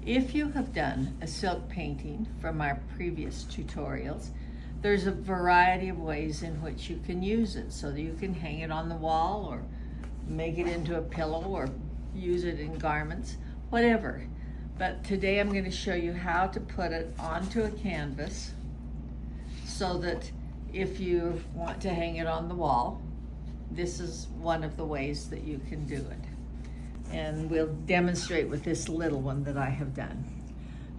If you have done a silk painting from our previous tutorials, there's a variety of ways in which you can use it, so that you can hang it on the wall or make it into a pillow or use it in garments, whatever. But today I'm going to show you how to put it onto a canvas so that if you want to hang it on the wall, this is one of the ways that you can do it. And we'll demonstrate with this little one that I have done.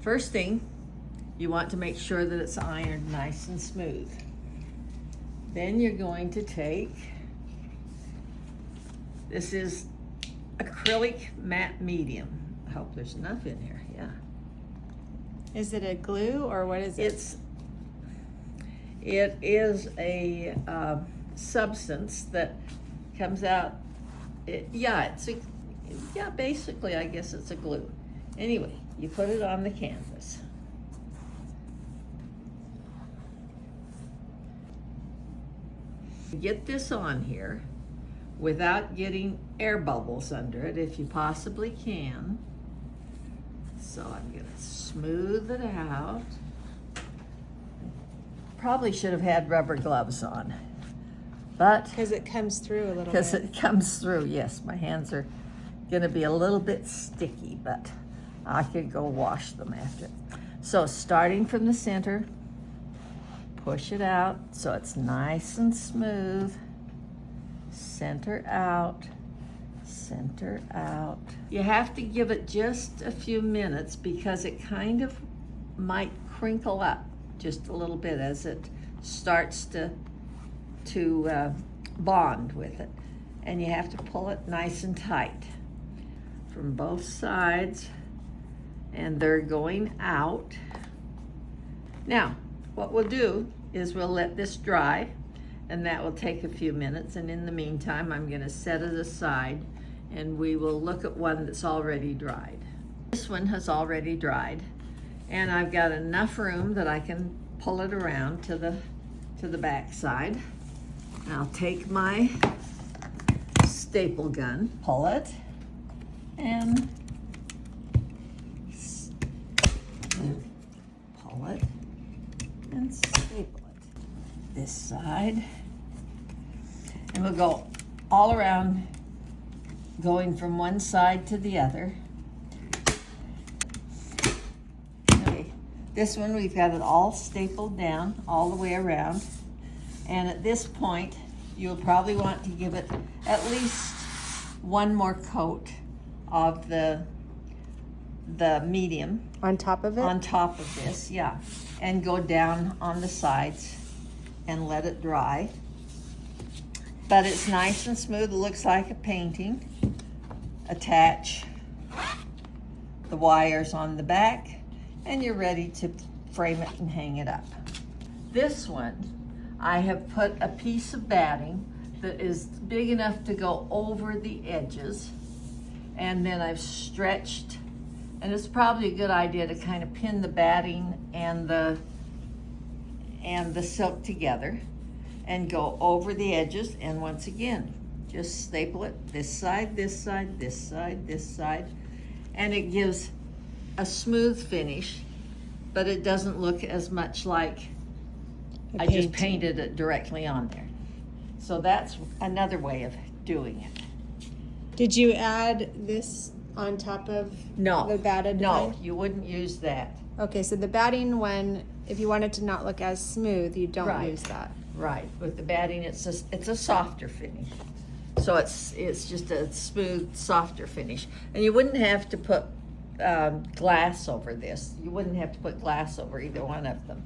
First thing, you want to make sure that it's ironed nice and smooth. Then you're going to take, this is acrylic matte medium. I hope there's enough in here, yeah. Is it a glue or what is it? It is a substance that comes out, basically I guess it's a glue. Anyway, you put it on the canvas. Get this on here without getting air bubbles under it if you possibly can. So I'm going to smooth it out. Probably should have had rubber gloves on, but Because it comes through a little bit. because it comes through, yes, my hands are going to be a little bit sticky, but I could go wash them after. So starting from the center, push it out so it's nice and smooth. Center out, center out. You have to give it just a few minutes because it kind of might crinkle up just a little bit as it starts to bond with it. And you have to pull it nice and tight from both sides, and they're going out. Now, what we'll do is we'll let this dry, and that will take a few minutes, and in the meantime I'm going to set it aside and we will look at one that's already dried. This one has already dried, and I've got enough room that I can pull it around to the back side. I'll take my staple gun, pull it, and pull it and staple it. This side, and we'll go all around, going from one side to the other. Okay, this one we've got it all stapled down all the way around, and at this point you'll probably want to give it at least one more coat of the medium On top of it? on top of this, yeah, and go down on the sides and let it dry. But it's nice and smooth, it looks like a painting. Attach the wires on the back and you're ready to frame it and hang it up. This one, I have put a piece of batting that is big enough to go over the edges, and then I've stretched, and it's probably a good idea to kind of pin the batting and the silk together and go over the edges, and once again just staple it this side, this side, this side, this side, and it gives a smooth finish, but it doesn't look as much like I just painted it directly on there. So that's another way of doing it. Did you add this on top of the batted No, line? you wouldn't use that. Okay, so the batting one, if you want it to not look as smooth, you don't Right. use that. Right, with the batting, it's a softer finish. So it's just a smooth, softer finish. And you wouldn't have to put glass over this. You wouldn't have to put glass over either one of them.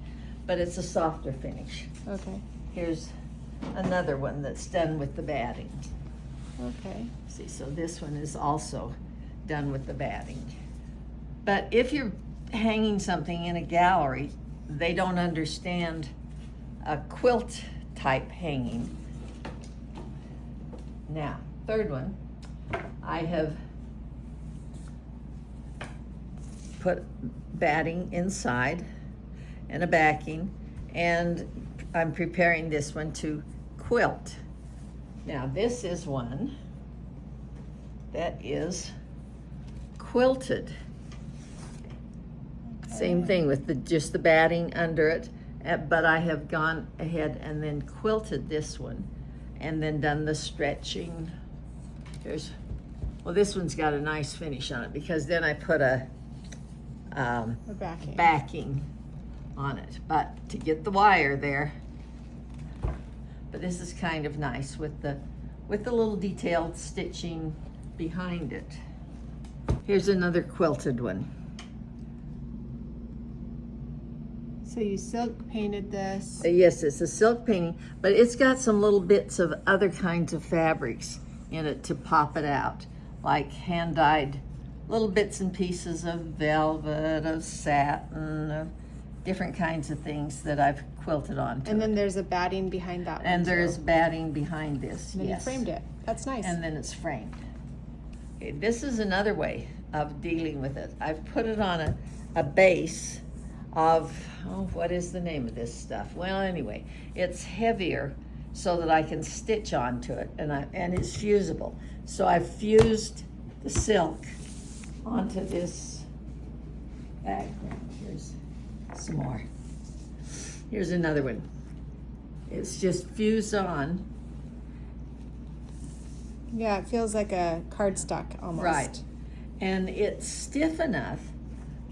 But it's a softer finish. Okay. Here's another one that's done with the batting. Okay. See, so this one is also done with the batting. But if you're hanging something in a gallery, they don't understand a quilt type hanging. Now, third one, I have put batting inside and a backing, and I'm preparing this one to quilt. Now, this is one that is quilted. Same thing with just the batting under it, but I have gone ahead and then quilted this one and then done the stretching. Well, this one's got a nice finish on it because then I put a backing on it, but to get the wire there. But this is kind of nice with the little detailed stitching behind it. Here's another quilted one. So you silk painted this. Yes, it's a silk painting, but it's got some little bits of other kinds of fabrics in it to pop it out, like hand-dyed little bits and pieces of velvet, of satin, of different kinds of things that I've quilted onto. And then there's a batting behind that one. And there's too. batting behind this, And then yes. you framed it. That's nice. And then it's framed. Okay, this is another way of dealing with it. I've put it on a base of, what is the name of this stuff? Well, anyway, it's heavier so that I can stitch onto it, and it's fusible. So I've fused the silk onto this background. Here's some more. Here's another one. It's just fused on. Yeah, it feels like a cardstock almost. Right. And it's stiff enough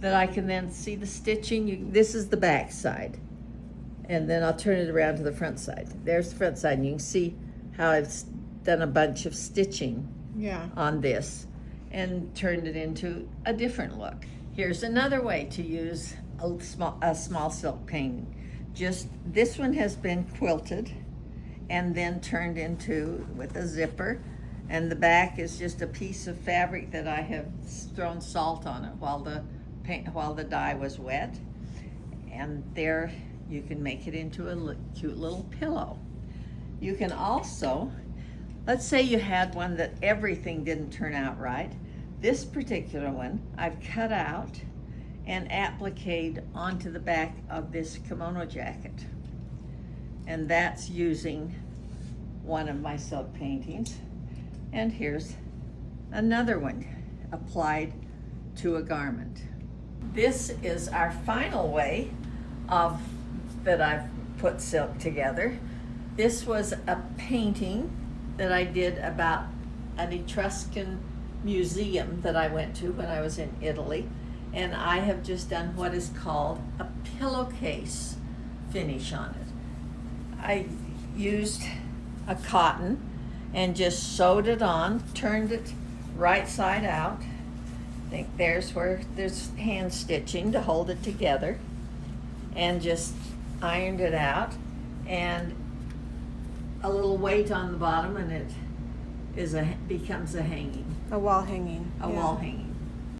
that I can then see the stitching. This is the back side. And then I'll turn it around to the front side. There's the front side, and you can see how I've done a bunch of stitching on this and turned it into a different look. Here's another way to use a small silk painting. Just this one has been quilted and then turned into with a zipper, and the back is just a piece of fabric that I have thrown salt on it while the dye was wet, and there you can make it into a cute little pillow. You can also, let's say you had one that everything didn't turn out right. This particular one I've cut out and appliqued onto the back of this kimono jacket. And that's using one of my silk paintings. And here's another one applied to a garment. This is our final way that I've put silk together. This was a painting that I did about an Etruscan museum that I went to when I was in Italy. And I have just done what is called a pillowcase finish on it. I used a cotton and just sewed it on, turned it right side out. I think there's where there's hand stitching to hold it together, and just ironed it out, and a little weight on the bottom, and it becomes a hanging. A wall hanging. A wall hanging.